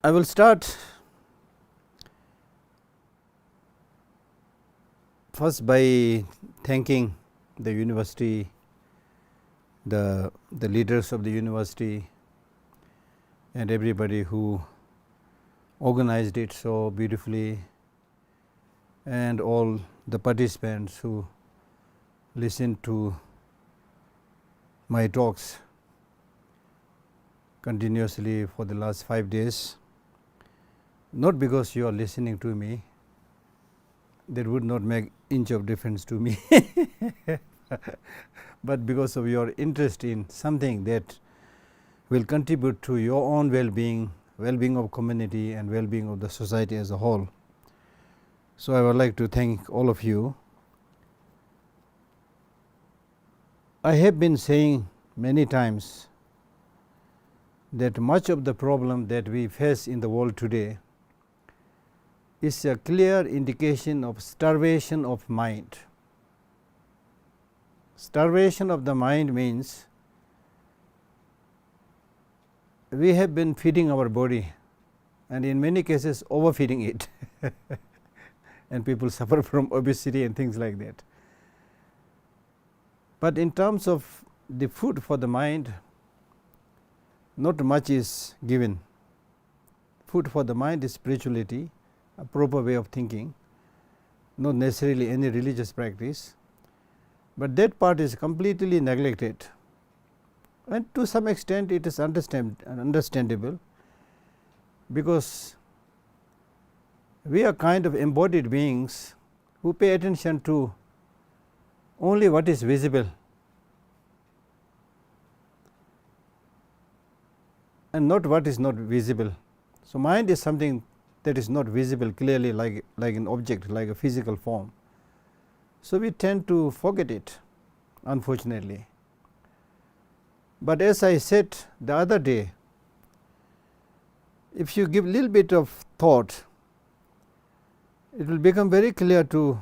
I will start first by thanking the university, the leaders of the university and everybody who organized it so beautifully, and all the participants who listened to my talks continuously for the last 5 days. Not because you are listening to me, that would not make inch of difference to me, but because of your interest in something that will contribute to your own well-being, well-being of community and well-being of the society as a whole. So, I would like to thank all of you. I have been saying many times that much of the problem that we face in the world today is a clear indication of starvation of mind. Starvation of the mind means we have been feeding our body, and in many cases overfeeding it and people suffer from obesity and things like that. But in terms of the food for the mind, not much is given. Food for the mind is spirituality, a proper way of thinking, not necessarily any religious practice, but that part is completely neglected, and to some extent it is understandable, because we are kind of embodied beings who pay attention to only what is visible and not what is not visible. So, mind is something that is not visible clearly like an object, like a physical form. So, we tend to forget it, unfortunately. But as I said the other day, if you give little bit of thought, it will become very clear to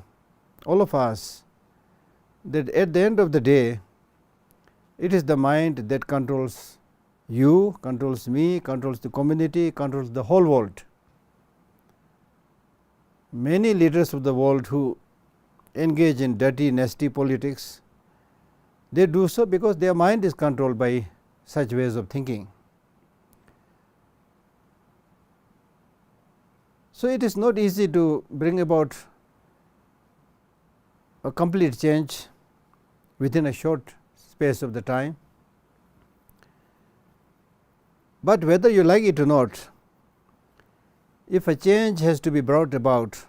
all of us that at the end of the day, it is the mind that controls you, controls me, controls the community, controls the whole world. Many leaders of the world who engage in dirty, nasty politics, they do so because their mind is controlled by such ways of thinking. So, it is not easy to bring about a complete change within a short space of the time, but whether you like it or not, if a change has to be brought about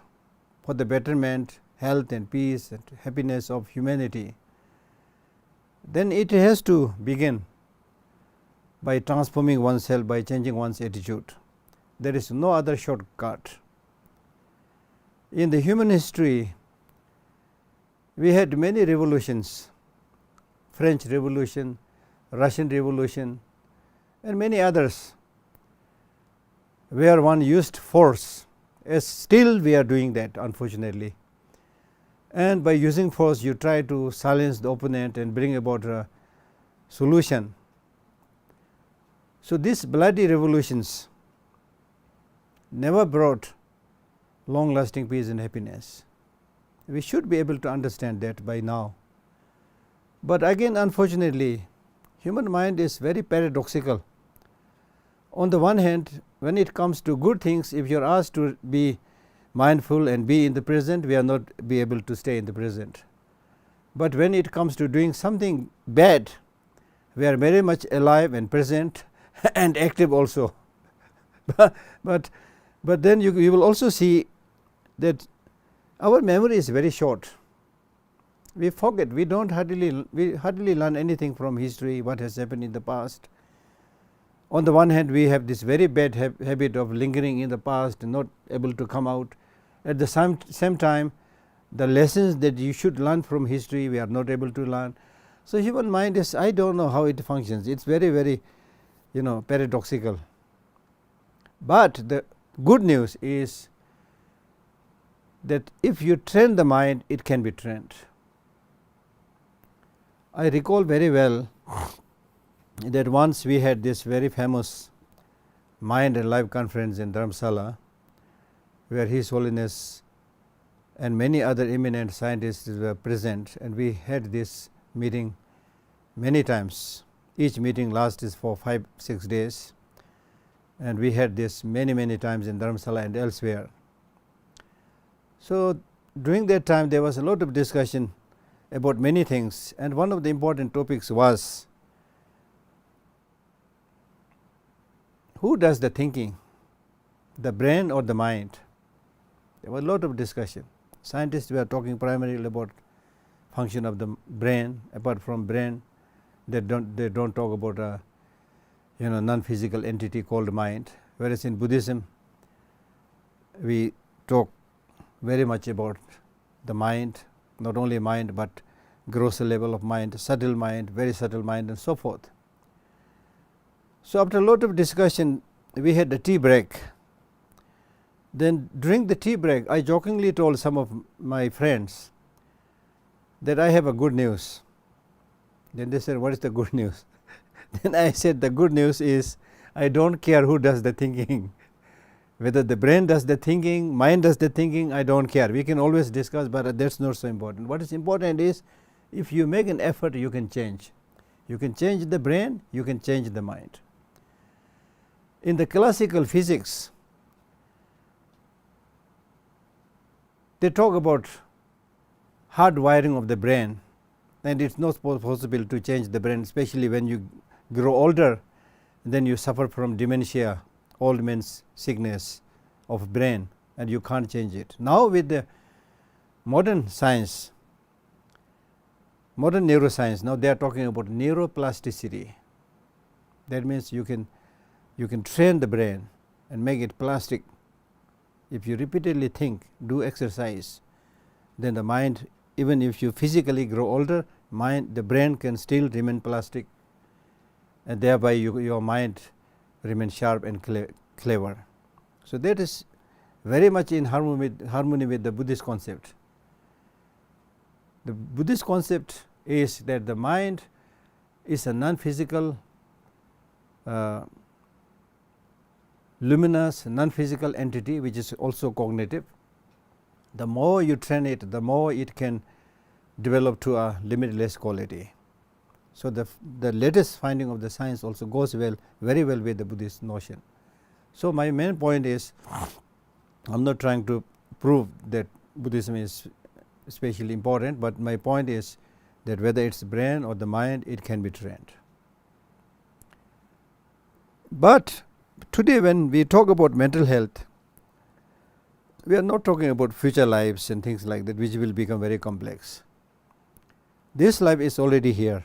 for the betterment, health and peace and happiness of humanity, then it has to begin by transforming oneself, by changing one's attitude. There is no other shortcut. In the human history, we had many revolutions, French Revolution, Russian Revolution and many others, where one used force, as still we are doing that, unfortunately. And by using force, you try to silence the opponent and bring about a solution. So, these bloody revolutions never brought long lasting peace and happiness. We should be able to understand that by now. But again, unfortunately, human mind is very paradoxical. On the one hand, when it comes to good things, if you are asked to be mindful and be in the present, we are not be able to stay in the present. But when it comes to doing something bad, we are very much alive and present and active also. but then you will also see that our memory is very short. We forget, we hardly learn anything from history, what has happened in the past. On the one hand, we have this very bad habit of lingering in the past and not able to come out. At the same time, the lessons that you should learn from history, we are not able to learn. So, human mind is, I do not know how it functions, it is very paradoxical. But the good news is that if you train the mind, it can be trained. I recall very well that once we had this very famous Mind and Life Conference in Dharamshala, where His Holiness and many other eminent scientists were present, and we had this meeting many times. Each meeting lasts for 5-6 days, and we had this many times in Dharamshala and elsewhere. So during that time there was a lot of discussion about many things, and one of the important topics was who does the thinking, the brain or the mind? There was a lot of discussion. Scientists were talking primarily about function of the brain. Apart from brain, they don't talk about a non-physical entity called mind. Whereas in Buddhism, we talk very much about the mind, not only mind but grosser level of mind, subtle mind, very subtle mind, and so forth. So after a lot of discussion, we had a tea break. Then during the tea break, I jokingly told some of my friends that I have a good news. Then they said, what is the good news? Then I said, the good news is I don't care who does the thinking. Whether the brain does the thinking, mind does the thinking, I don't care. We can always discuss, but that's not so important. What is important is if you make an effort, you can change. You can change the brain, you can change the mind. In the classical physics, they talk about hard wiring of the brain, and it's not possible to change the brain, especially when you grow older. Then you suffer from dementia, old man's sickness of brain, and you can't change it. Now with the modern science, modern neuroscience, now they are talking about neuroplasticity. That means you can train the brain and make it plastic. If you repeatedly think, do exercise, then the mind, even if you physically grow older, the brain can still remain plastic, and thereby your mind remains sharp and clever. So that is very much in harmony with the Buddhist concept. The Buddhist concept is that the mind is a non-physical, luminous, non-physical entity which is also cognitive. The more you train it, the more it can develop to a limitless quality. So the latest finding of the science also goes very well with the Buddhist notion. So my main point is, I am not trying to prove that Buddhism is especially important, but my point is that whether it's brain or the mind, it can be trained. But today when we talk about mental health, we are not talking about future lives and things like that, which will become very complex. This life is already here.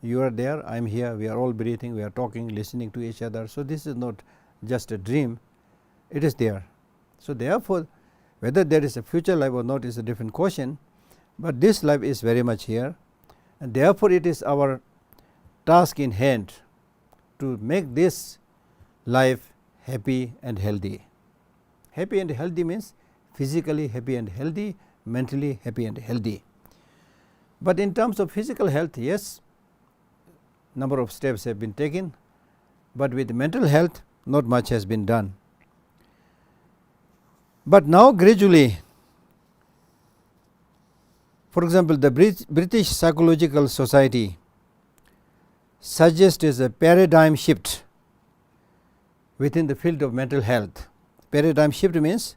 You are there, I am here, we are all breathing, we are talking, listening to each other. So this is not just a dream, it is there. So therefore, whether there is a future life or not is a different question, but this life is very much here, and therefore it is our task in hand to make this life happy and healthy. Happy and healthy means physically happy and healthy, mentally happy and healthy. But in terms of physical health, yes, number of steps have been taken, but with mental health not much has been done. But now gradually, for example, the British Psychological Society suggests a paradigm shift within the field of mental health. Paradigm shift means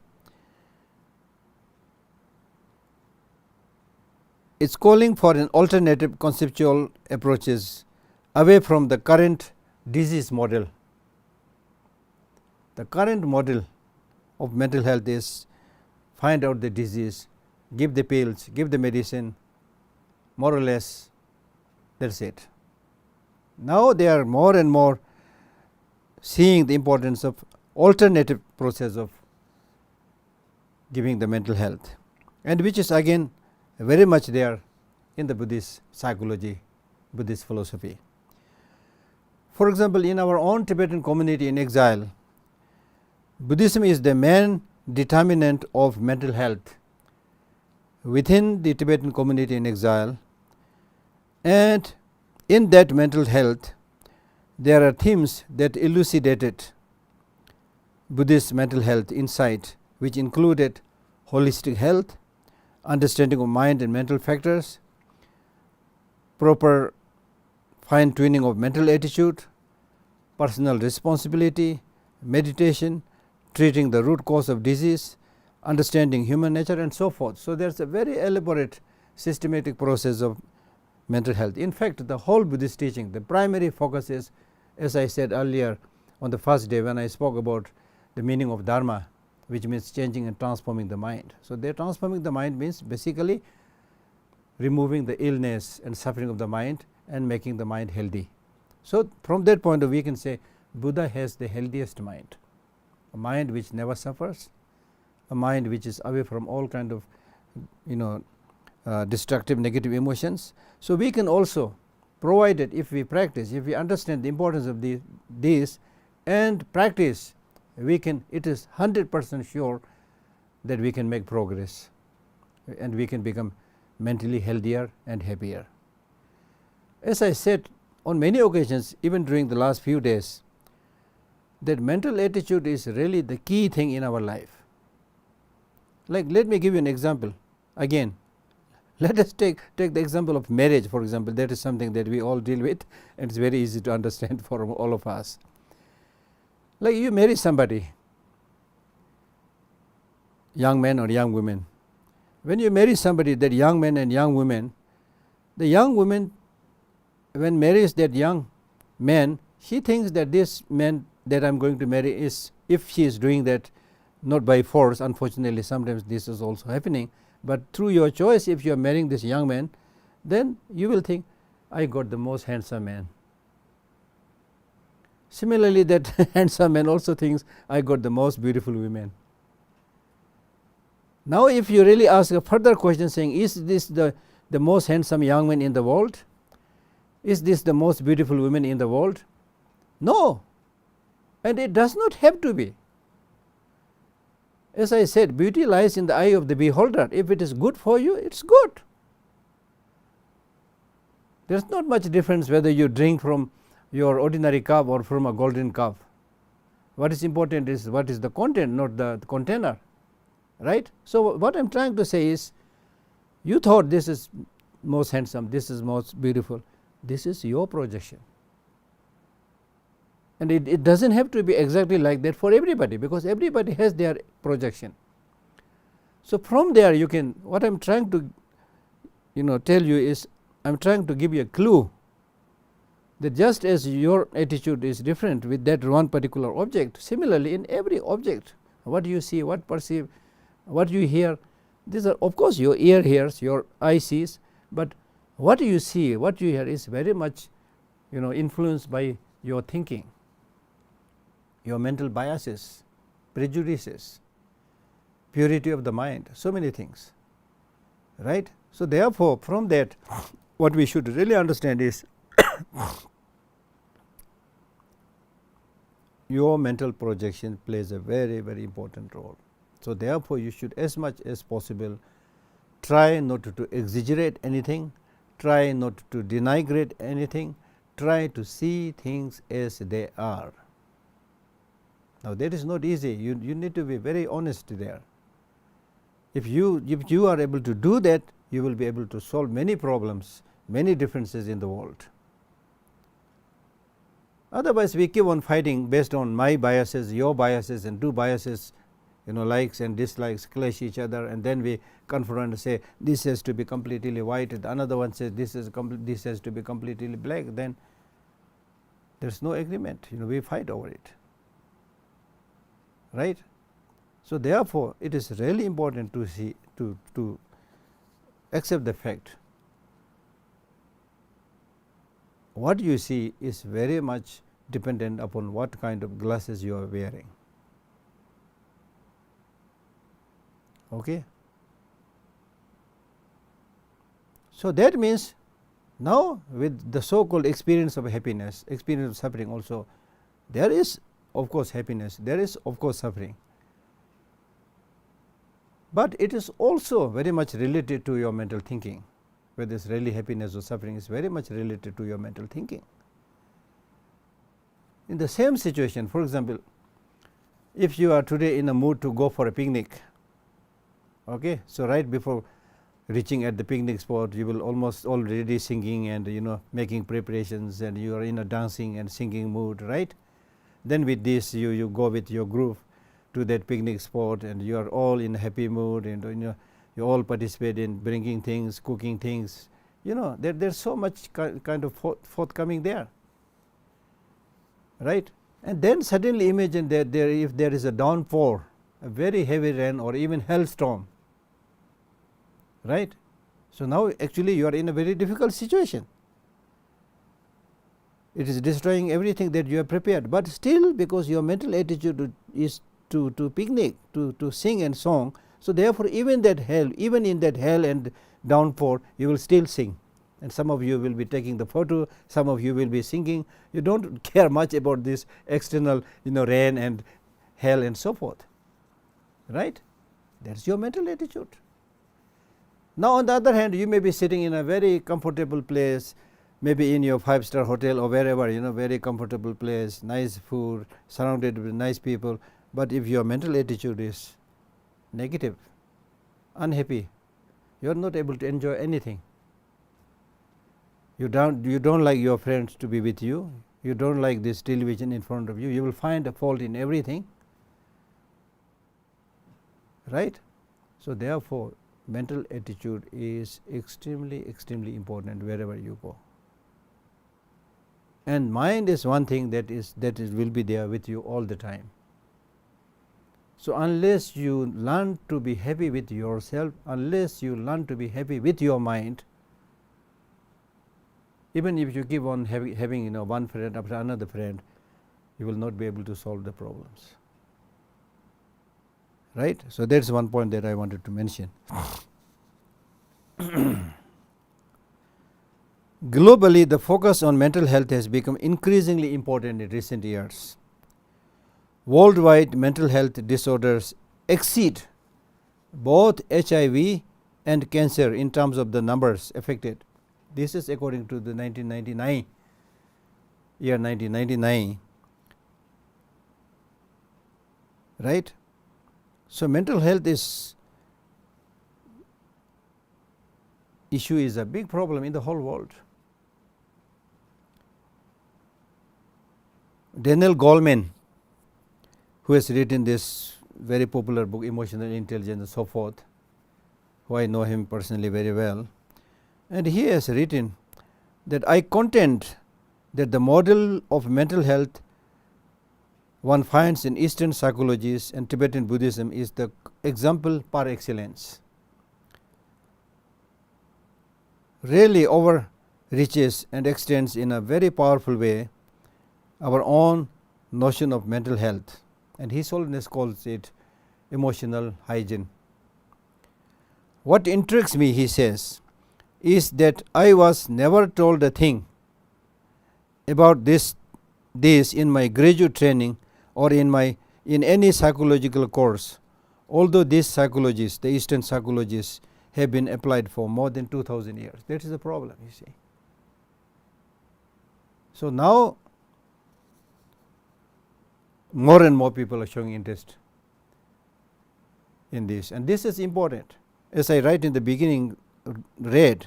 it is calling for an alternative conceptual approaches away from the current disease model. The current model of mental health is find out the disease, give the pills, give the medicine, more or less that is it. Now they are more and more seeing the importance of alternative process of giving the mental health, and which is again very much there in the Buddhist psychology, Buddhist philosophy. For example, in our own Tibetan community in exile, Buddhism is the main determinant of mental health within the Tibetan community in exile, and in that mental health there are themes that elucidated Buddhist mental health insight, which included holistic health, understanding of mind and mental factors, proper fine tuning of mental attitude, personal responsibility, meditation, treating the root cause of disease, understanding human nature, and so forth. So, there is a very elaborate systematic process of mental health. In fact, the whole Buddhist teaching, the primary focus is, as I said earlier on the first day when I spoke about the meaning of Dharma, which means changing and transforming the mind. So, they transforming the mind means basically removing the illness and suffering of the mind and making the mind healthy. So, from that point of view, we can say Buddha has the healthiest mind, a mind which never suffers, a mind which is away from all kind of destructive negative emotions. So, we can also, provided if we practice, if we understand the importance of these and practice, we can, it is 100% sure that we can make progress and we can become mentally healthier and happier. As I said on many occasions, even during the last few days, that mental attitude is really the key thing in our life. Like, let me give you an example again. Let us take the example of marriage, for example. That is something that we all deal with, and it is very easy to understand for all of us. Like, you marry somebody, young man or young woman. When you marry somebody, that young man and young woman, the young woman, when marries that young man, she thinks that this man that I am going to marry is, if she is doing that not by force, unfortunately sometimes this is also happening, but through your choice, if you are marrying this young man, then you will think, I got the most handsome man. Similarly, that handsome man also thinks, I got the most beautiful woman. Now, if you really ask a further question saying, is this the most handsome young man in the world? Is this the most beautiful woman in the world? No, and it does not have to be. As I said, beauty lies in the eye of the beholder. If it is good for you, it is good. There is not much difference whether you drink from your ordinary cup or from a golden cup. What is important is what is the content, not the container, right. So, what I am trying to say is, you thought this is most handsome, this is most beautiful, this is your projection, and it does not have to be exactly like that for everybody, because everybody has their projection. So, from there you can, what I am trying to tell you is, I am trying to give you a clue that just as your attitude is different with that one particular object, similarly in every object, what you see, what perceive, what you hear, these are of course your ear hears, your eye sees, but what you see, what you hear is very much influenced by your thinking, your mental biases, prejudices, purity of the mind, so many things, right. So, therefore, from that what we should really understand is your mental projection plays a very, very important role. So, therefore, you should as much as possible try not to exaggerate anything, try not to denigrate anything, try to see things as they are. Now, that is not easy, you need to be very honest there. If you are able to do that, you will be able to solve many problems, many differences in the world. Otherwise, we keep on fighting based on my biases, your biases, and two biases, likes and dislikes clash each other, and then we confront and say this has to be completely white, and another one says this has to be completely black. Then there is no agreement. We fight over it, right? So, therefore, it is really important to see to accept the fact what you see is very much dependent upon what kind of glasses you are wearing. Okay. So, that means now with the so called experience of happiness, experience of suffering also, there is of course happiness, there is of course suffering, but it is also very much related to your mental thinking. Whether it is really happiness or suffering is very much related to your mental thinking. In the same situation, for example, if you are today in a mood to go for a picnic, okay, so right before reaching at the picnic spot, you will almost already singing and making preparations, and you are in a dancing and singing mood, right? Then with this you go with your group to that picnic spot, and you are all in a happy mood, and you all participate in bringing things, cooking things. There's so much kind of forthcoming there, right? And then suddenly imagine that if there is a downpour, a very heavy rain or even hailstorm, right? So now actually you are in a very difficult situation. It is destroying everything that you have prepared, but still, because your mental attitude is to picnic, to sing and song, so therefore even in that hail and downpour, you will still sing, and some of you will be taking the photo, some of you will be singing. You don't care much about this external rain and hail and so forth, right? That's your mental attitude. Now on the other hand, you may be sitting in a very comfortable place, maybe in your 5-star hotel or wherever, very comfortable place, nice food, surrounded with nice people, but if your mental attitude is negative, unhappy, you are not able to enjoy anything. You don't like your friends to be with you, you don't like this television in front of you, you will find a fault in everything, right? So therefore mental attitude is extremely important wherever you go. And mind is one thing that will be there with you all the time. So unless you learn to be happy with yourself, unless you learn to be happy with your mind, even if you keep on having one friend after another friend, you will not be able to solve the problems, right? So that's one point that I wanted to mention. Globally, the focus on mental health has become increasingly important in recent years. Worldwide, mental health disorders exceed both HIV and cancer in terms of the numbers affected. This is according to the 1999, right? So mental health issue is a big problem in the whole world. Daniel Goleman, who has written this very popular book, Emotional Intelligence and so forth, who I know him personally very well, and he has written that I contend that the model of mental health one finds in Eastern psychologies and Tibetan Buddhism is the example par excellence. Really overreaches and extends in a very powerful way our own notion of mental health, and His Holiness calls it emotional hygiene. What intrigues me, he says, is that I was never told a thing about this in my graduate training or in any psychological course, although these psychologists, the Eastern psychologists, have been applied for more than 2000 years. That is the problem, you see. So now more and more people are showing interest in this, and this is important. As I write in the beginning, read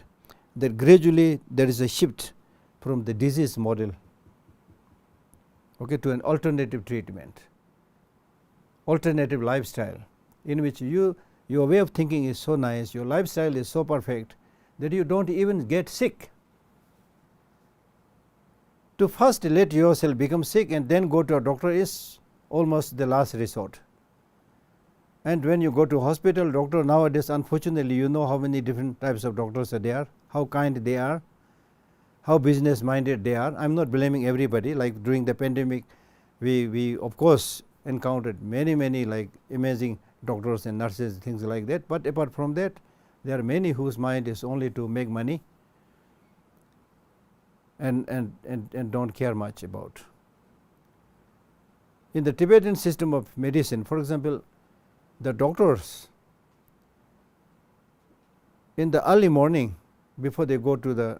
that gradually there is a shift from the disease model, okay, to an alternative treatment, alternative lifestyle, in which your way of thinking is so nice, your lifestyle is so perfect that you don't even get sick. To first let yourself become sick and then go to a doctor is almost the last resort. And when you go to hospital, doctor nowadays, unfortunately, you know how many different types of doctors are there, how kind they are, how business minded they are. I am not blaming everybody. Like during the pandemic, we of course encountered many like amazing doctors and nurses, things like that. But apart from that, there are many whose mind is only to make money and don't care much about. In the Tibetan system of medicine, for example, the doctors in the early morning before they go to the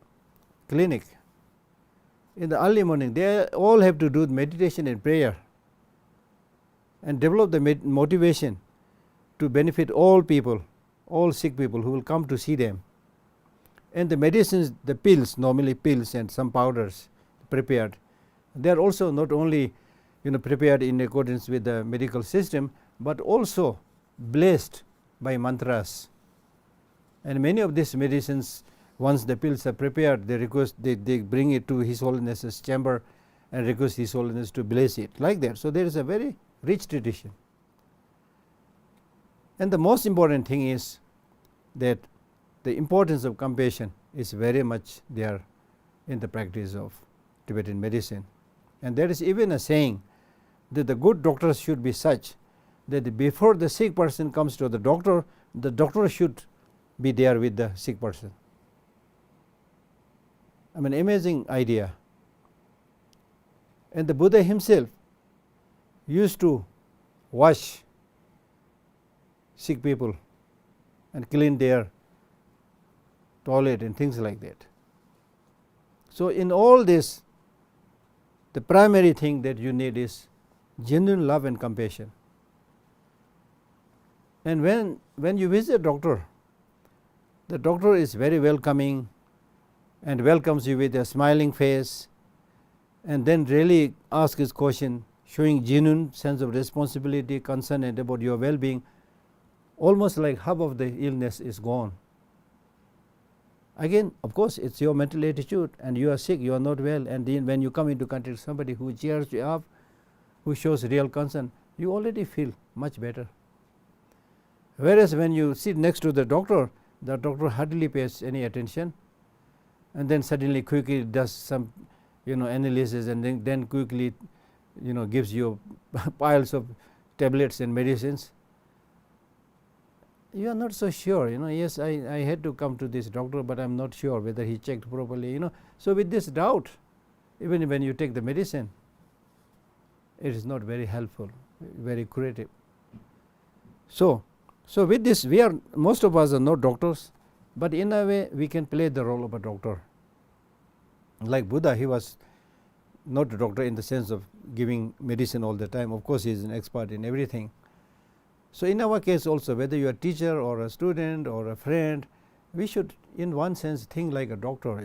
clinic, in the early morning they all have to do meditation and prayer, and develop the motivation to benefit all people, all sick people who will come to see them. And the medicines, the pills, normally pills and some powders prepared, they are also not only prepared in accordance with the medical system, but also blessed by mantras. And many of these medicines, once the pills are prepared, they bring it to His Holiness's chamber and request His Holiness to bless it, like that. So there is a very rich tradition. And the most important thing is that the importance of compassion is very much there in the practice of Tibetan medicine. And there is even a saying that the good doctors should be such that before the sick person comes to the doctor should be there with the sick person. I mean, amazing idea. And the Buddha himself used to wash sick people and clean their toilet and things like that. So in all this, the primary thing that you need is genuine love and compassion. And when you visit a doctor, the doctor is very welcoming and welcomes you with a smiling face, and then really asks his question, showing genuine sense of responsibility, concern and about your well-being, almost like half of the illness is gone. Again, of course, it's your mental attitude, and you are sick, you are not well, and then when you come into contact with somebody who cheers you up, who shows real concern, you already feel much better. Whereas when you sit next to the doctor hardly pays any attention, and then suddenly quickly does some analysis, and then quickly gives you piles of tablets and medicines. You are not so sure, yes, I had to come to this doctor, but I am not sure whether he checked properly. So with this doubt, even when you take the medicine, it is not very helpful, very curative. So with this, most of us are not doctors, but in a way we can play the role of a doctor. Like Buddha, he was not a doctor in the sense of giving medicine all the time. Of course, he is an expert in everything. So in our case also, whether you are a teacher or a student or a friend, we should in one sense think like a doctor,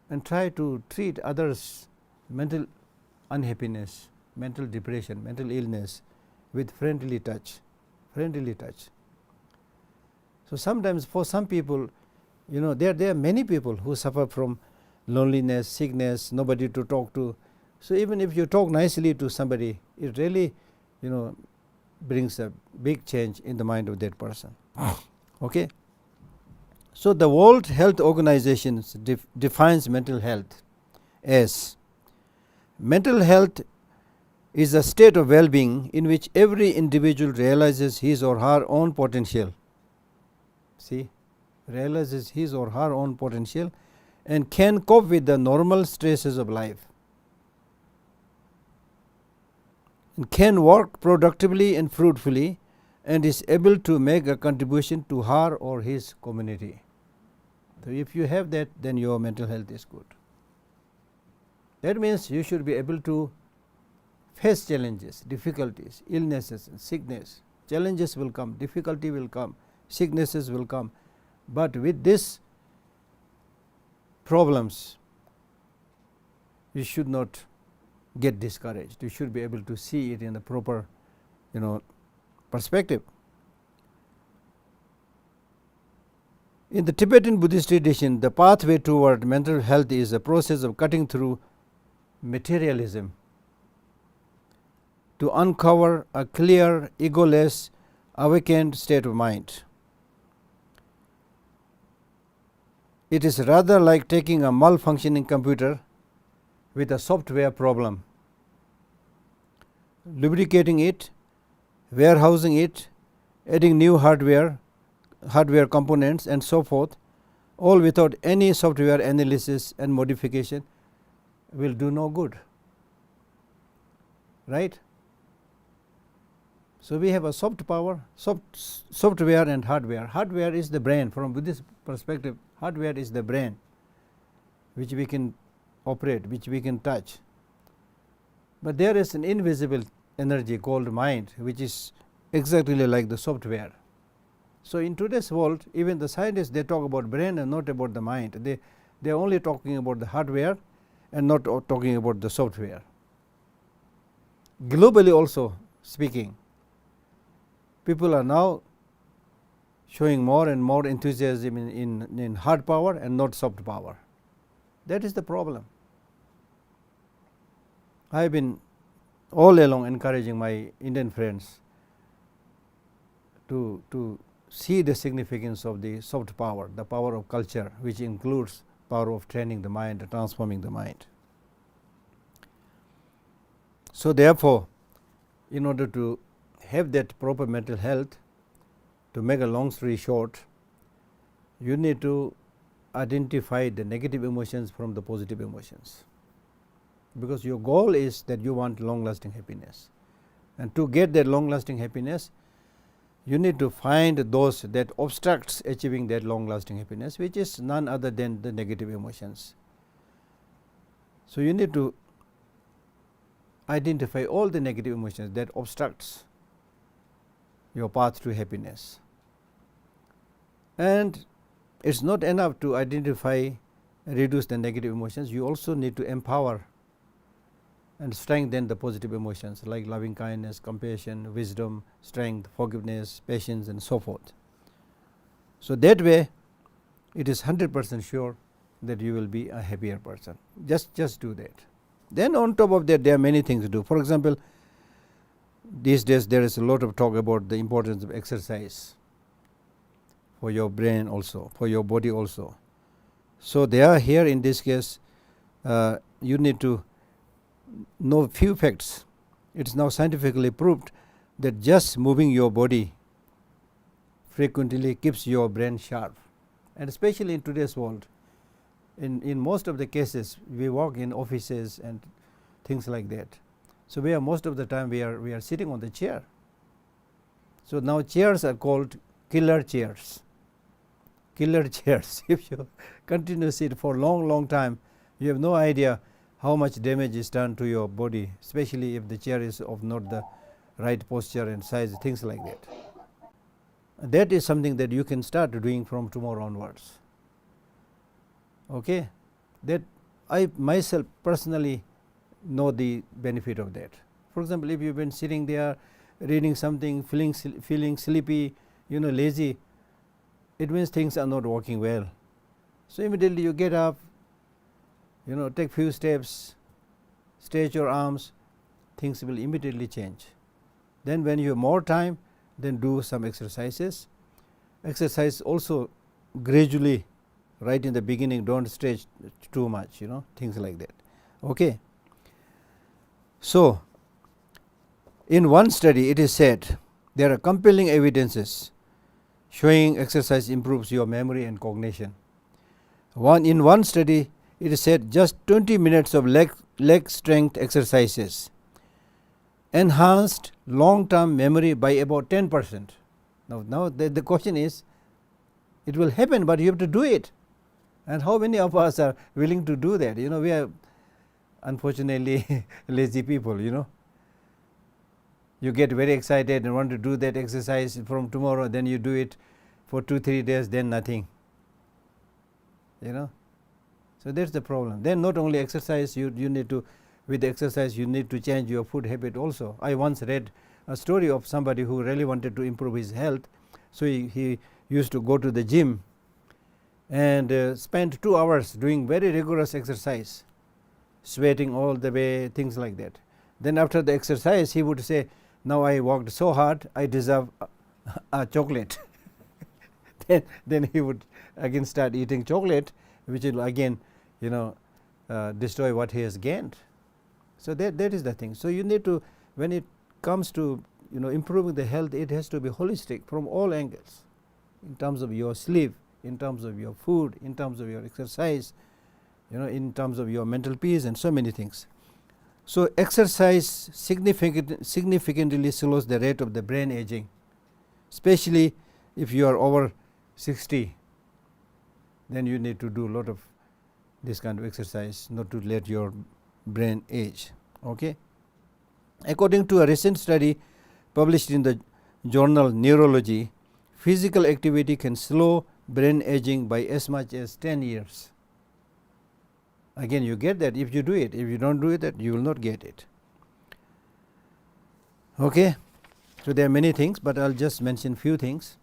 and try to treat others' mental unhappiness, mental depression, mental illness with friendly touch. So sometimes for some people, there are many people who suffer from loneliness, sickness, nobody to talk to. So even if you talk nicely to somebody, it really brings a big change in the mind of that person. Okay. So the World Health Organization defines mental health as mental health is a state of well-being in which every individual realizes his or her own potential. Realizes his or her own potential and can cope with the normal stresses of life, and can work productively and fruitfully, and is able to make a contribution to her or his community. So if you have that, then your mental health is good. That means you should be able to face challenges, difficulties, illnesses and sickness. Challenges will come, difficulty will come, sicknesses will come, but with these problems you should not get discouraged. You should be able to see it in the proper perspective. In the Tibetan Buddhist tradition, the pathway toward mental health is a process of cutting through materialism to uncover a clear, egoless, awakened state of mind. It is rather like taking a malfunctioning computer with a software problem, lubricating it, warehousing it, adding new hardware components and so forth, all without any software analysis and modification, will do no good, right? So we have a software and hardware. Hardware is the brain. From Buddhist perspective, hardware is the brain which we can operate, which we can touch. But there is an invisible energy called mind, which is exactly like the software. So, in today's world, even the scientists, they talk about brain and not about the mind. They are only talking about the hardware and not talking about the software. Globally also speaking, people are now showing more and more enthusiasm in hard power and not soft power. That is the problem. I have been all along encouraging my Indian friends to see the significance of the soft power, the power of culture, which includes power of training the mind, transforming the mind. So, therefore, in order to have that proper mental health, to make a long story short, you need to identify the negative emotions from the positive emotions, because your goal is that you want long lasting happiness, and to get that long lasting happiness, you need to find those that obstructs achieving that long lasting happiness, which is none other than the negative emotions. So, you need to identify all the negative emotions that obstructs your path to happiness. And it is not enough to identify, reduce the negative emotions, you also need to empower and strengthen the positive emotions like loving kindness, compassion, wisdom, strength, forgiveness, patience, and so forth. So, that way it is 100% sure that you will be a happier person. Just do that. Then on top of that, there are many things to do. For example, these days there is a lot of talk about the importance of exercise for your brain also, for your body also. So, they are here in this case, you need to know few facts. It is now scientifically proved that just moving your body frequently keeps your brain sharp, and especially in today's world. In most of the cases, we work in offices and things like that. So, where most of the time we are sitting on the chair. So, now chairs are called killer chairs. Killer chairs. If you continue to sit for long time, you have no idea how much damage is done to your body, especially if the chair is of not the right posture and size, things like that. That is something that you can start doing from tomorrow onwards. Okay, that I myself personally know the benefit of that. For example, if you have been sitting there reading something, feeling sleepy, lazy, it means things are not working well. So, immediately you get up, take few steps, stretch your arms, things will immediately change. Then when you have more time, then do some exercises. Exercise also gradually, right in the beginning, don't stretch too much, things like that. Okay. So, in one study it is said there are compelling evidences showing exercise improves your memory and cognition. In one study it is said just 20 minutes of leg strength exercises enhanced long term memory by about 10%. Now the question is, it will happen, but you have to do it. And how many of us are willing to do that? We are unfortunately lazy people. You get very excited and want to do that exercise from tomorrow, then you do it for 2-3 days, then nothing. So, that is the problem. Then not only exercise, you need to, with exercise you need to change your food habit also. I once read a story of somebody who really wanted to improve his health. So, he used to go to the gym and spend 2 hours doing very rigorous exercise, sweating all the way, things like that. Then after the exercise he would say, now I worked so hard, I deserve a chocolate. then he would again start eating chocolate, which will again destroy what he has gained. So, that is the thing. So, you need to, when it comes to improving the health, it has to be holistic from all angles, in terms of your sleep, in terms of your food, in terms of your exercise, in terms of your mental peace, and so many things. So, exercise significantly slows the rate of the brain aging, especially if you are over 60, then you need to do a lot of this kind of exercise not to let your brain age. Okay. According to a recent study published in the journal Neurology, physical activity can slow brain aging by as much as 10 years. Again, you get that if you do it. If you don't do it, you will not get it. Okay. So there are many things, but I'll just mention few things.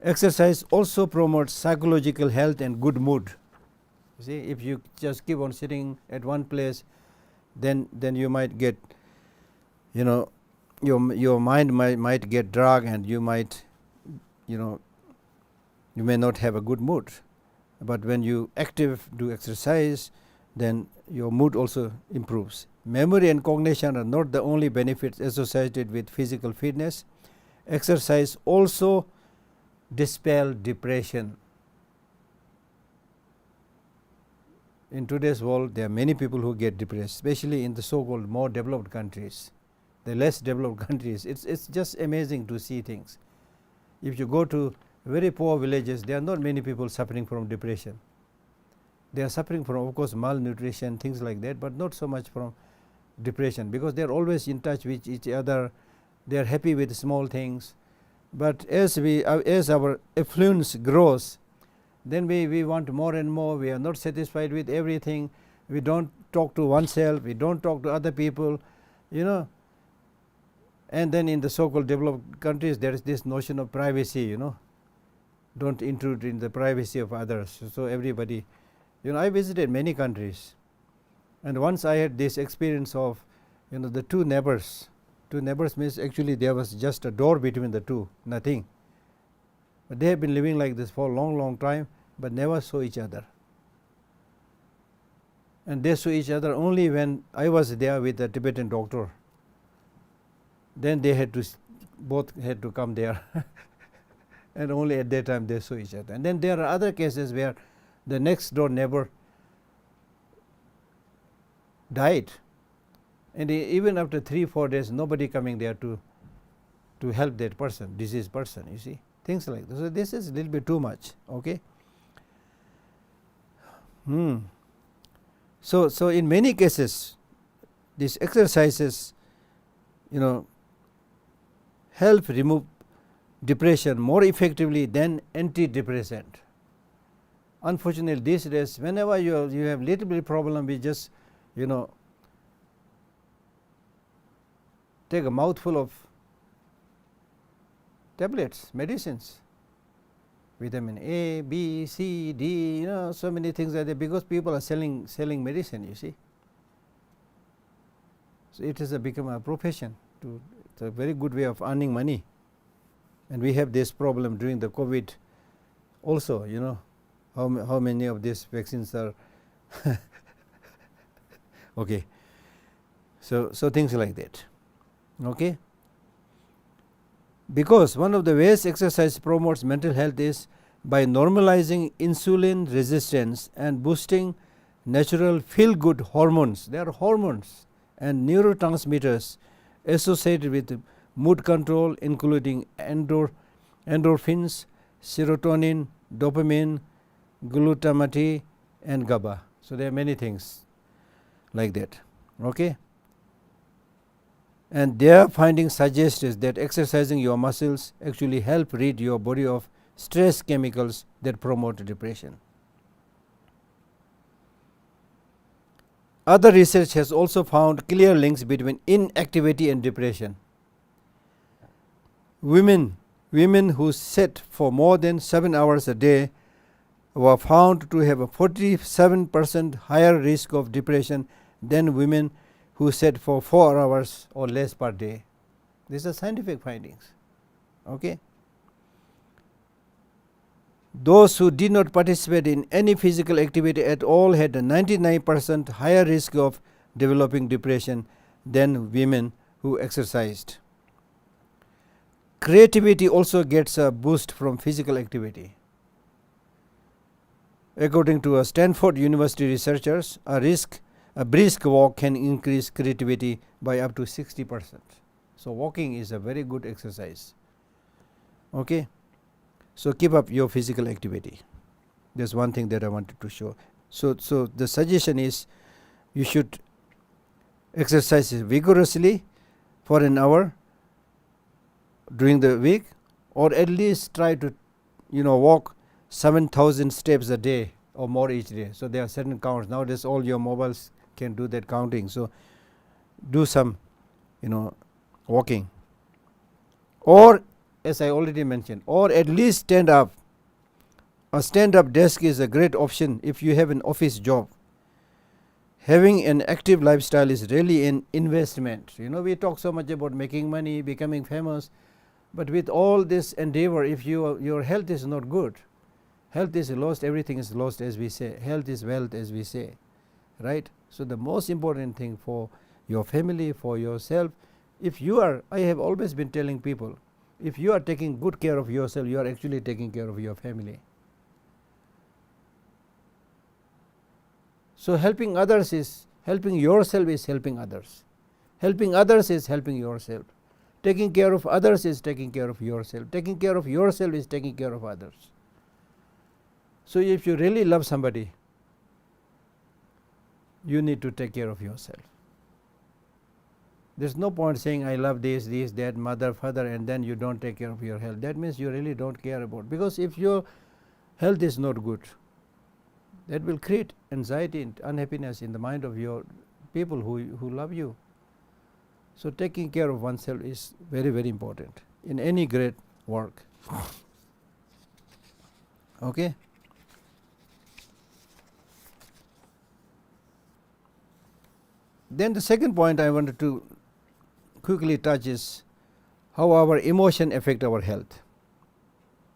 Exercise also promotes psychological health and good mood. You see, if you just keep on sitting at one place, then you might get, your mind might get drag, and you might, you may not have a good mood. But when you do exercise, then your mood also improves. Memory and cognition are not the only benefits associated with physical fitness. Exercise also dispels depression. In today's world, there are many people who get depressed, especially in the so-called more developed countries. The less developed countries, it's just amazing to see things. If you go to very poor villages, there are not many people suffering from depression. They are suffering from, of course, malnutrition, things like that, but not so much from depression, because they are always in touch with each other. They are happy with small things. But as our affluence grows, then we want more and more. We are not satisfied with everything. We don't talk to oneself. We don't talk to other people, And then in the so-called developed countries, there is this notion of privacy, Don't intrude in the privacy of others. So everybody, I visited many countries, and once I had this experience of, the two neighbors. Two neighbors means actually there was just a door between the two, nothing. But they have been living like this for a long, long time, but never saw each other. And they saw each other only when I was there with a Tibetan doctor. Then they both had to come there. And only at that time they saw each other. And then there are other cases where the next door neighbor died, and even after 3-4 days, nobody coming there to help that person, diseased person. You see, things like this. So this is a little bit too much. Okay. So in many cases, these exercises, help remove depression more effectively than antidepressant. Unfortunately, these days, whenever you have little bit problem, we just take a mouthful of tablets, medicines, vitamin A, B, C, D, so many things are there, because people are selling medicine. You see, so it has become a profession. It's a very good way of earning money. And we have this problem during the COVID also, how many of these vaccines are okay. So things like that. Okay. Because one of the ways exercise promotes mental health is by normalizing insulin resistance and boosting natural feel good hormones. There are hormones and neurotransmitters associated with mood control, including endorphins, serotonin, dopamine, glutamate, and GABA. So there are many things like that. Okay. And their findings suggest is that exercising your muscles actually help rid your body of stress chemicals that promote depression. Other research has also found clear links between inactivity and depression. Women who sat for more than 7 hours a day were found to have a 47% higher risk of depression than women who sat for 4 hours or less per day. These are scientific findings. Okay. Those who did not participate in any physical activity at all had a 99% higher risk of developing depression than women who exercised. Creativity also gets a boost from physical activity. According to a Stanford University researchers, a brisk walk can increase creativity by up to 60%. So walking is a very good exercise. Okay. So keep up your physical activity. That's one thing that I wanted to show. So the suggestion is you should exercise vigorously for an hour during the week, or at least try to walk 7,000 steps a day or more each day. So there are certain counts. Nowadays all your mobiles can do that counting. So do some walking, or as I already mentioned, or at least stand up. A stand-up desk is a great option if you have an office job. Having an active lifestyle is really an investment. We talk so much about making money, becoming famous, but with all this endeavor, if your health is not good, health is lost, everything is lost, as we say. Health is wealth, as we say, right? So the most important thing for your family, for yourself, if you are, I have always been telling people, if you are taking good care of yourself, you are actually taking care of your family. So helping others is helping yourself, is helping others. Helping others is helping yourself. Taking care of others is taking care of yourself. Taking care of yourself is taking care of others. So if you really love somebody, you need to take care of yourself. There is no point saying I love this, that, mother, father, and then you don't take care of your health. That means you really don't care about, because if your health is not good, that will create anxiety and unhappiness in the mind of your people who love you. So taking care of oneself is very, very important in any great work. Okay. Then the second point I wanted to quickly touch is how our emotion affect our health.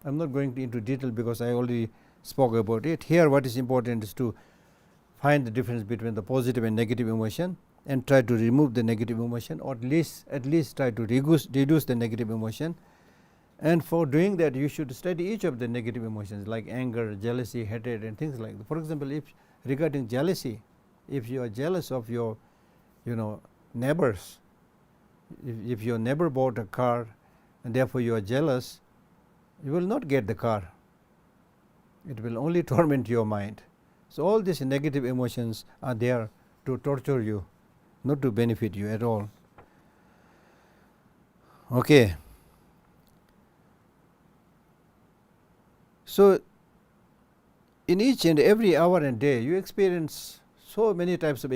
I am not going into detail because I already spoke about it. Here what is important is to find the difference between the positive and negative emotion and try to remove the negative emotion, or at least try to reduce the negative emotion. And for doing that, you should study each of the negative emotions like anger, jealousy, hatred, and things like that. For example, if regarding jealousy, if you are jealous of your neighbors, if your neighbor bought a car and therefore you are jealous, you will not get the car. It will only torment your mind. So all these negative emotions are there to torture you, not to benefit you at all. Okay. So in each and every hour and day, you experience so many types of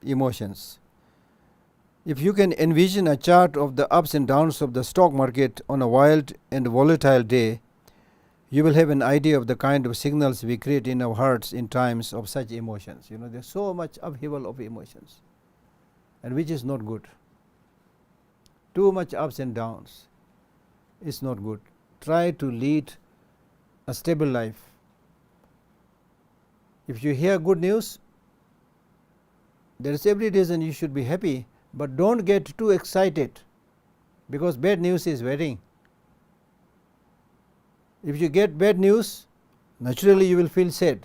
emotions. If you can envision a chart of the ups and downs of the stock market on a wild and volatile day, you will have an idea of the kind of signals we create in our hearts in times of such emotions. There is so much upheaval of emotions, and which is not good. Too much ups and downs is not good. Try to lead a stable life. If you hear good news, there is every reason you should be happy, but don't get too excited, because bad news is waiting. If you get bad news, naturally you will feel sad,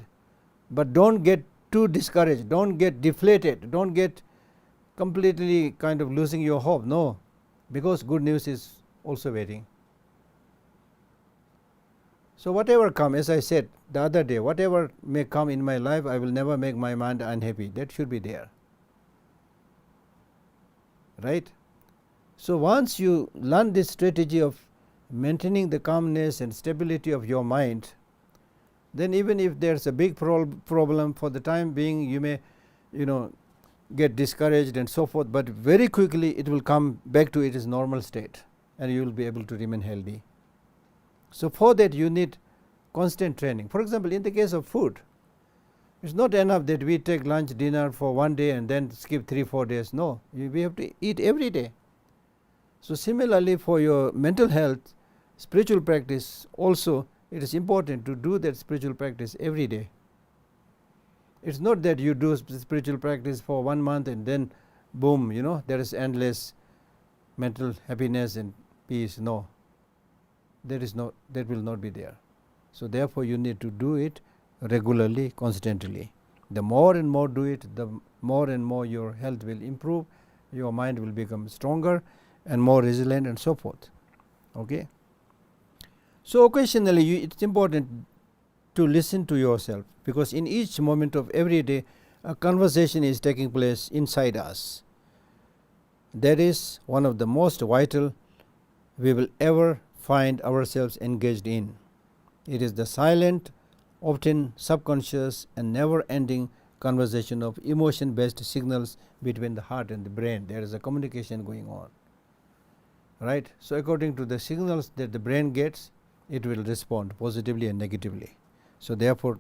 but don't get too discouraged, don't get deflated, don't get completely kind of losing your hope. No, because good news is also waiting. So whatever come, as I said the other day, whatever may come in my life, I will never make my mind unhappy. That should be there, right? So once you learn this strategy of maintaining the calmness and stability of your mind, then even if there is a big problem, for the time being you may get discouraged and so forth, but very quickly it will come back to its normal state and you will be able to remain healthy. So for that you need constant training. For example, in the case of food, it is not enough that we take lunch, dinner for one day and then skip 3-4 days. No, we have to eat every day. So similarly, for your mental health, spiritual practice also, it is important to do that spiritual practice every day. It is not that you do spiritual practice for 1 month and then boom, there is endless mental happiness and peace. No, that will not be there. So therefore you need to do it regularly, constantly. The more and more do it, the more and more your health will improve, your mind will become stronger and more resilient and so forth. Okay. So occasionally it is important to listen to yourself, because in each moment of every day a conversation is taking place inside us. that is one of the most vital we will ever find ourselves engaged in. It is the silent, often subconscious and never-ending conversation of emotion-based signals between the heart and the brain. There is a communication going on, right? So, according to the signals that the brain gets, it will respond positively and negatively. So, therefore,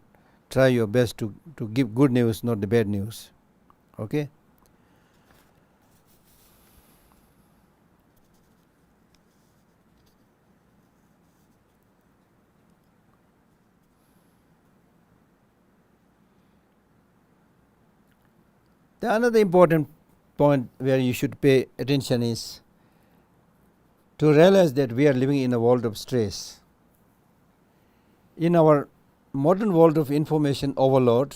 try your best to give good news, not the bad news. Okay? The another important point where you should pay attention is to realize that we are living in a world of stress. In our modern world of information overload,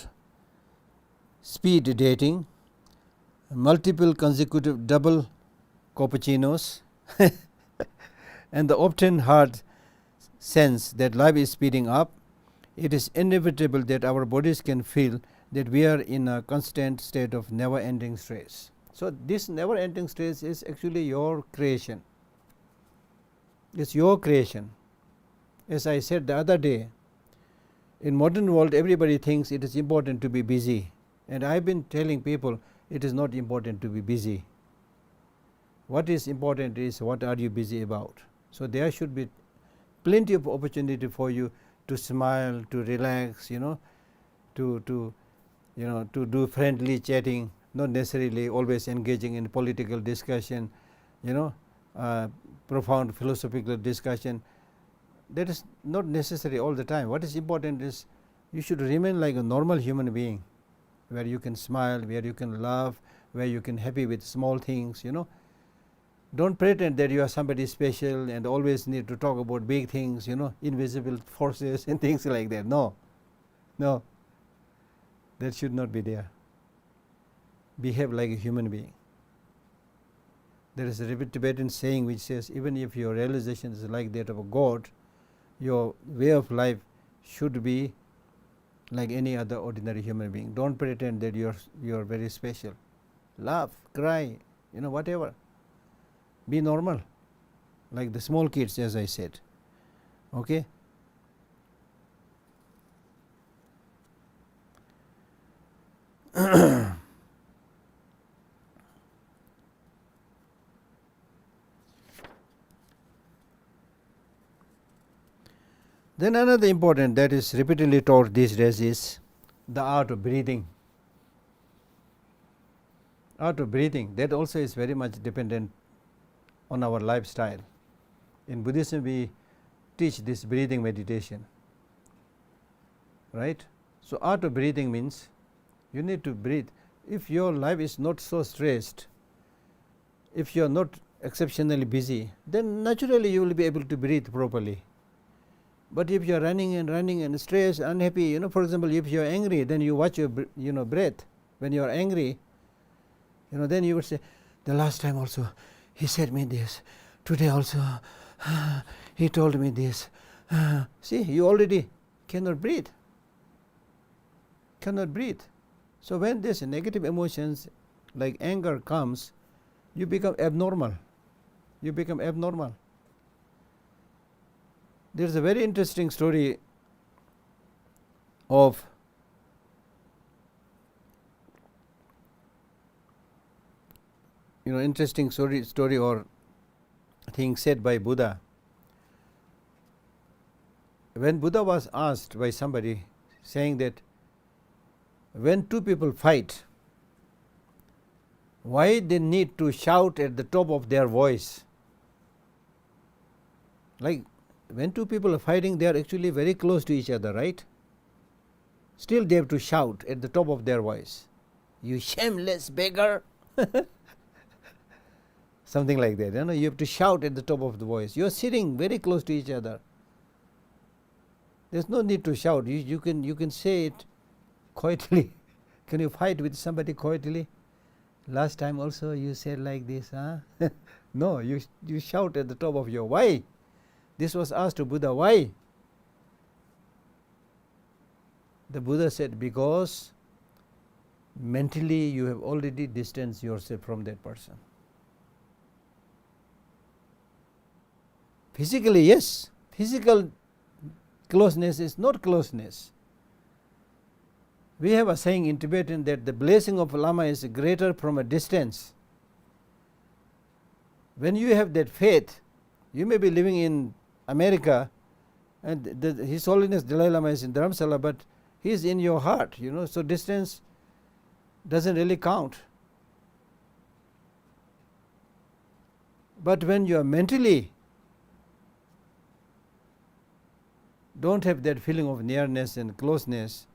speed dating, multiple consecutive double cappuccinos and the often hard sense that life is speeding up, it is inevitable that our bodies can feel that we are in a constant state of never ending stress. So, this never ending stress is actually your creation. It is your creation. As I said the other day, in modern world everybody thinks it is important to be busy, and I have been telling people it is not important to be busy. What is important is what are you busy about. So, there should be plenty of opportunity for you to smile, to relax, to do friendly chatting, not necessarily always engaging in political discussion, profound philosophical discussion. That is not necessary all the time. What is important is you should remain like a normal human being, where you can smile, where you can laugh, where you can happy with small things. Don't pretend that you are somebody special and always need to talk about big things, invisible forces and things like that. No, that should not be there. Behave like a human being. There is a Tibetan saying which says, even if your realization is like that of a God, your way of life should be like any other ordinary human being. Don't pretend that you are very special. Laugh, cry, whatever. Be normal, like the small kids, as I said. Okay. Then another important that is repeatedly taught these days is the art of breathing. Art of breathing, that also is very much dependent on our lifestyle. In Buddhism we teach this breathing meditation, right? So, art of breathing means you need to breathe. If your life is not so stressed, if you are not exceptionally busy, then naturally you will be able to breathe properly. But if you are running and stressed, unhappy, for example, if you are angry, then you watch your breath. When you are angry, then you would say, the last time also he said me this, today also he told me this. See, you already cannot breathe. So, when this negative emotions like anger comes, you become abnormal. There is a very interesting story of interesting story or thing said by Buddha. When Buddha was asked by somebody saying that when two people fight, why they need to shout at the top of their voice? Like when two people are fighting, they are actually very close to each other, right? Still they have to shout at the top of their voice, you shameless beggar. Something like that. You have to shout at the top of the voice. You are sitting very close to each other. There is no need to shout. You can say it quietly. Can you fight with somebody quietly? Last time also you said like this, huh? No, you shout at the top of your. Why? This was asked to Buddha. Why? The Buddha said, because mentally you have already distanced yourself from that person. Physically, yes, physical closeness is not closeness. We have a saying in Tibetan that the blessing of a Lama is greater from a distance. When you have that faith, you may be living in America and His Holiness Dalai Lama is in Dharamshala, but he is in your heart, so distance doesn't really count. But when you are mentally don't have that feeling of nearness and closeness,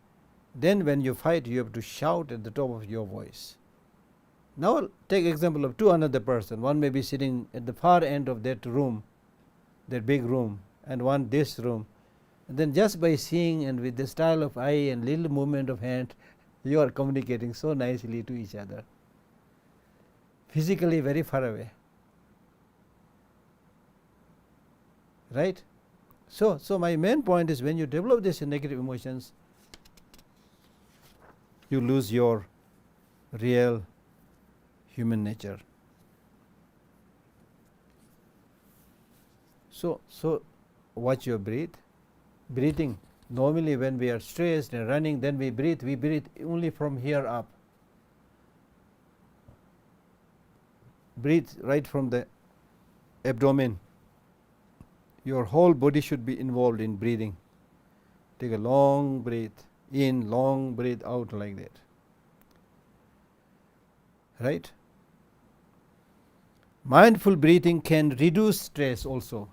then when you fight, you have to shout at the top of your voice. Now take example of another person. One may be sitting at the far end of that room, that big room, and one this room. And then just by seeing and with the style of eye and little movement of hand, you are communicating so nicely to each other. Physically very far away. Right? So my main point is, when you develop these negative emotions, you lose your real human nature. So watch your breathing. Normally when we are stressed and running, then we breathe only from here up. Breathe right from the abdomen. Your whole body should be involved in breathing. Take a long breath in, long breath out, like that. Right? Mindful breathing can reduce stress also,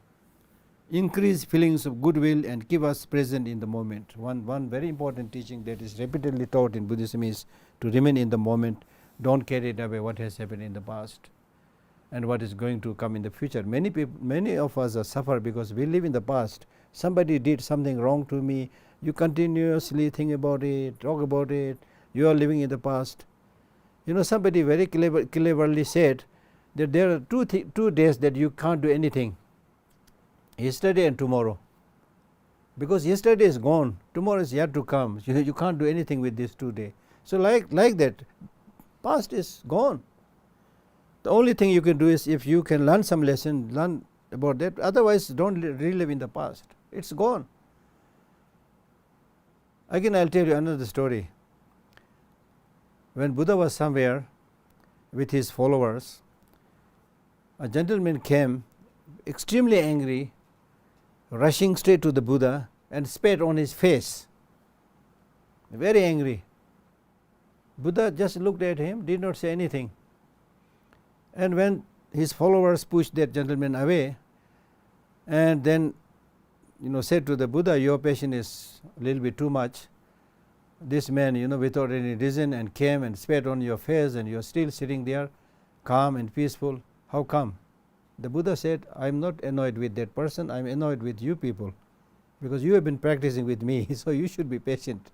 increase feelings of goodwill, and keep us present in the moment. One very important teaching that is repeatedly taught in Buddhism is to remain in the moment. Don't carry it away what has happened in the past and what is going to come in the future. Many of us suffer because we live in the past. Somebody did something wrong to me. You continuously think about it, talk about it. You are living in the past. Somebody very cleverly said that there are two days that you can't do anything: yesterday and tomorrow. Because yesterday is gone, tomorrow is yet to come. You can't do anything with this 2 days. So like that, past is gone. The only thing you can do is, if you can learn some lesson, learn about that. Otherwise, don't relive in the past. It's gone. Again, I'll tell you another story. When Buddha was somewhere with his followers, a gentleman came extremely angry, rushing straight to the Buddha and spat on his face. Very angry. Buddha just looked at him, did not say anything. And when his followers pushed that gentleman away and then said to the Buddha, your patience is a little bit too much. This man without any reason and came and spat on your face, and you are still sitting there calm and peaceful. How come? The Buddha said, I am not annoyed with that person, I am annoyed with you people, because you have been practicing with me, so you should be patient.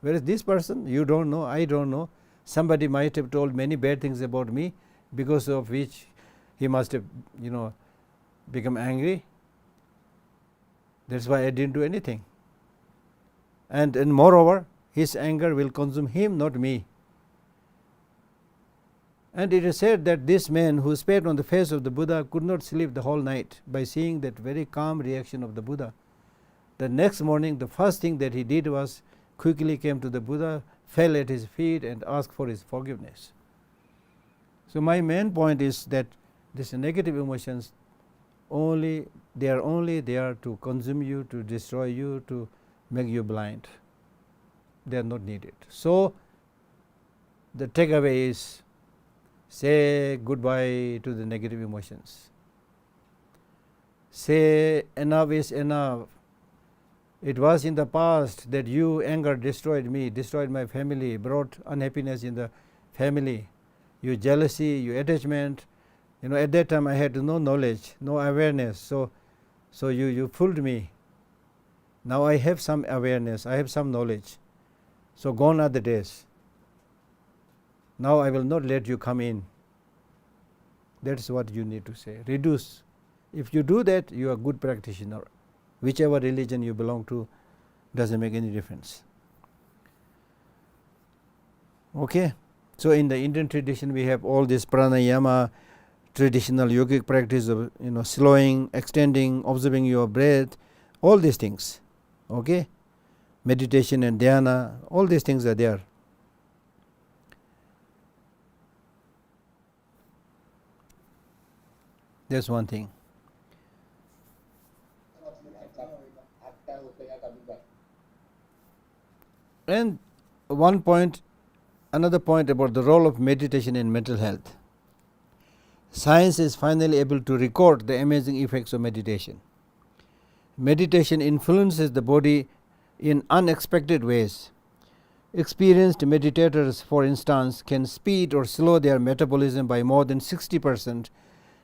Whereas this person, you don't know, I don't know, somebody might have told many bad things about me, because of which he must have become angry. That's why I didn't do anything. And moreover, his anger will consume him, not me. And it is said that this man who spat on the face of the Buddha could not sleep the whole night by seeing that very calm reaction of the Buddha. The next morning, the first thing that he did was quickly came to the Buddha, fell at his feet and asked for his forgiveness. So my main point is that these negative emotions they are only there to consume you, to destroy you, to make you blind. They are not needed. So the takeaway is, say goodbye to the negative emotions. Say enough is enough. It was in the past that anger destroyed me, destroyed my family, brought unhappiness in the family. Your jealousy, your attachment, at that time I had no knowledge, no awareness, so you fooled me. Now I have some awareness, I have some knowledge, so gone are the days. Now I will not let you come in. That's what you need to say. Reduce. If you do that, you are a good practitioner. Whichever religion you belong to, doesn't make any difference. Okay. So in the Indian tradition, we have all this pranayama traditional yogic practice of slowing, extending, observing your breath, all these things. Okay, meditation and dhyana, all these things are there. That's one thing. And another point about the role of meditation in mental health. Science is finally able to record the amazing effects of meditation. Meditation influences the body in unexpected ways. Experienced meditators, for instance, can speed or slow their metabolism by more than 60%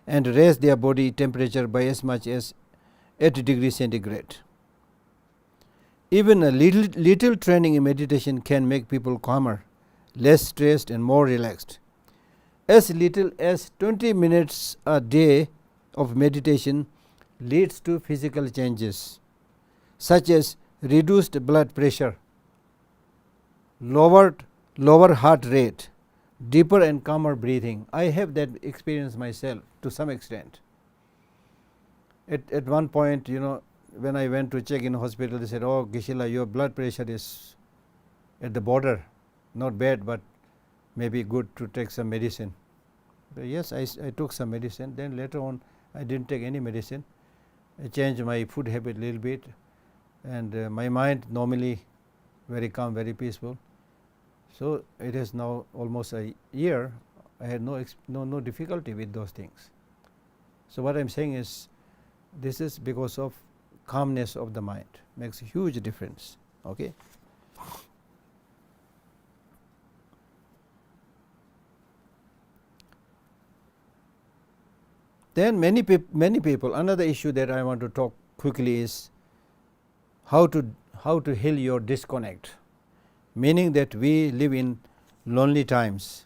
and raise their body temperature by as much as 8 degrees centigrade. Even a little training in meditation can make people calmer, less stressed and more relaxed. As little as 20 minutes a day of meditation leads to physical changes such as reduced blood pressure, lower heart rate, deeper and calmer breathing. I have that experience myself to some extent. At one point, when I went to check in hospital, they said, "Oh, Geshe, your blood pressure is at the border, not bad, but maybe good to take some medicine." But yes, I took some medicine. Then later on, I didn't take any medicine. I changed my food habit a little bit, and my mind normally very calm, very peaceful. So it is now almost a year. I had no difficulty with those things. So what I am saying is, this is because of calmness of the mind, makes a huge difference. Okay. Then many people, another issue that I want to talk quickly is how to heal your disconnect, meaning that we live in lonely times.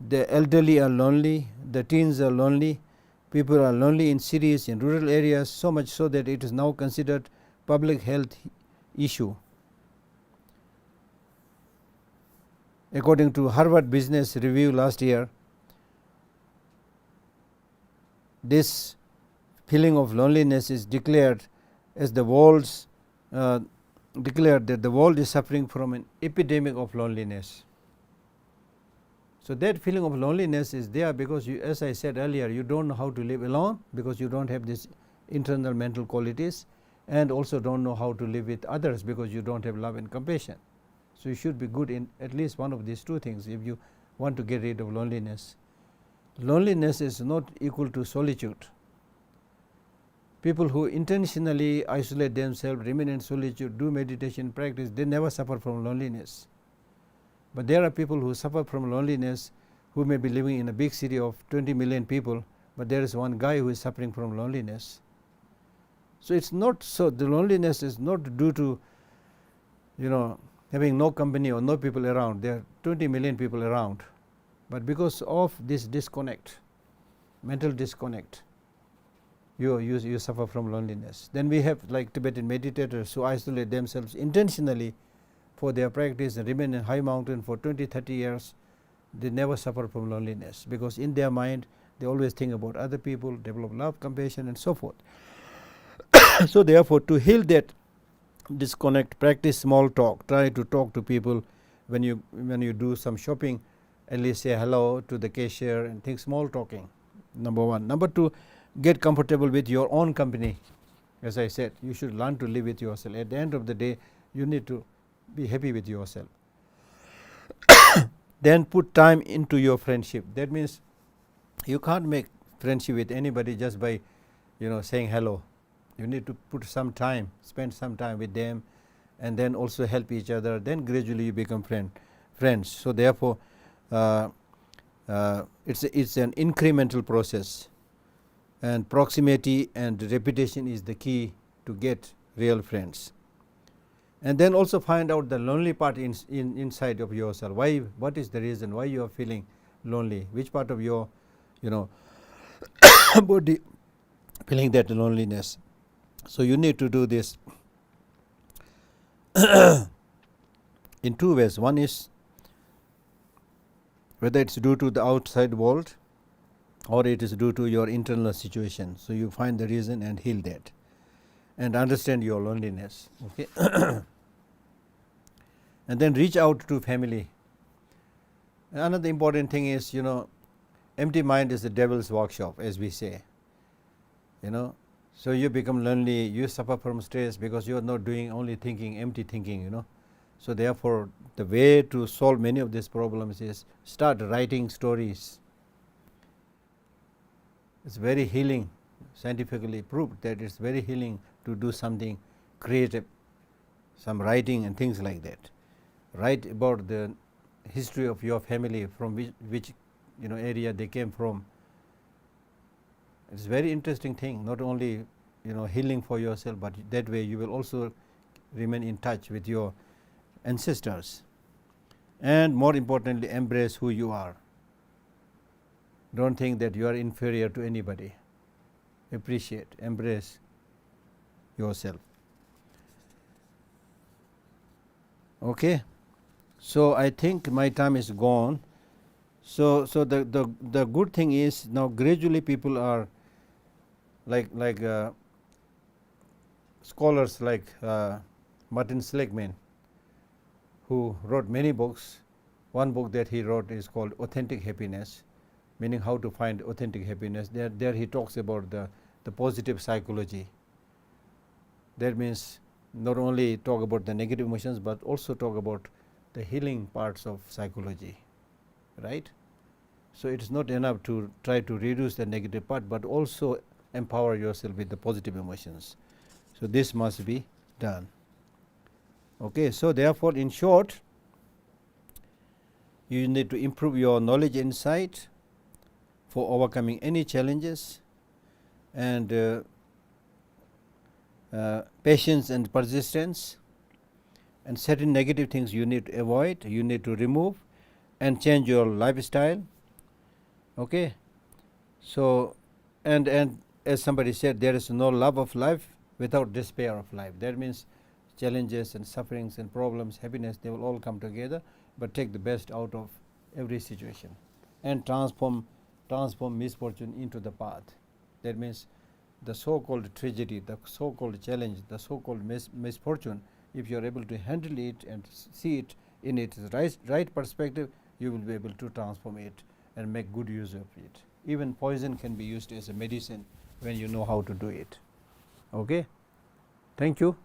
The elderly are lonely, the teens are lonely, people are lonely in cities, in rural areas, so much so that it is now considered public health issue. According to Harvard Business Review last year, this feeling of loneliness is declared as the world's declared that the world is suffering from an epidemic of loneliness. So that feeling of loneliness is there because you, as I said earlier, you don't know how to live alone because you don't have these internal mental qualities, and also don't know how to live with others because you don't have love and compassion. So you should be good in at least one of these two things if you want to get rid of loneliness. Loneliness is not equal to solitude. People who intentionally isolate themselves, remain in solitude, do meditation practice, they never suffer from loneliness. But there are people who suffer from loneliness who may be living in a big city of 20 million people, but there is one guy who is suffering from loneliness. So it's not so, the loneliness is not due to having no company or no people around. There are 20 million people around, but because of this disconnect, mental disconnect, you suffer from loneliness. Then we have like Tibetan meditators who isolate themselves intentionally for their practice and remain in high mountain for 20-30 years. They never suffer from loneliness because in their mind they always think about other people, develop love, compassion and so forth. So therefore, to heal that disconnect, practice small talk. Try to talk to people when you do some shopping. At least say hello to the cashier and think small talking. Number one. Number two, get comfortable with your own company. As I said, you should learn to live with yourself. At the end of the day, you need to be happy with yourself. Then put time into your friendship. That means you can't make friendship with anybody just by saying hello. You need to put some time, spend some time with them, and then also help each other. Then gradually you become friends. So therefore, it's an incremental process, and proximity and repetition is the key to get real friends. And then also find out the lonely part inside of yourself. What is the reason why you are feeling lonely? Which part of your body feeling that loneliness? So you need to do this in two ways. One is whether it's due to the outside world or it is due to your internal situation. So, you find the reason and heal that and understand your loneliness. Okay. And then reach out to family. Another important thing is, empty mind is the devil's workshop, as we say. So you become lonely, you suffer from stress because you are not doing only thinking, empty thinking. So therefore, the way to solve many of these problems is start writing stories. It's very healing, scientifically proved that it's very healing to do something creative, some writing and things like that. Write about the history of your family, from which area they came from. It's a very interesting thing, not only healing for yourself, but that way you will also remain in touch with your ancestors, and more importantly embrace who you are. Don't think that you are inferior to anybody. Appreciate, embrace yourself. Okay. So I think my time is gone. So the good thing is, now gradually people are like scholars like Martin Seligman, who wrote many books. One book that he wrote is called Authentic Happiness, meaning how to find authentic happiness. There he talks about the positive psychology. That means not only talk about the negative emotions, but also talk about the healing parts of psychology, right? So it is not enough to try to reduce the negative part, but also empower yourself with the positive emotions. So this must be done. Okay. So therefore, in short, you need to improve your knowledge and insight for overcoming any challenges, and patience and persistence, and certain negative things you need to avoid, you need to remove and change your lifestyle. Okay. So and as somebody said, there is no love of life without despair of life. That means challenges and sufferings and problems, happiness, they will all come together, but take the best out of every situation and transform misfortune into the path. That means the so-called tragedy, the so-called challenge, the so-called misfortune, if you are able to handle it and see it in its right perspective, you will be able to transform it and make good use of it. Even poison can be used as a medicine when you know how to do it. Okay. Thank you.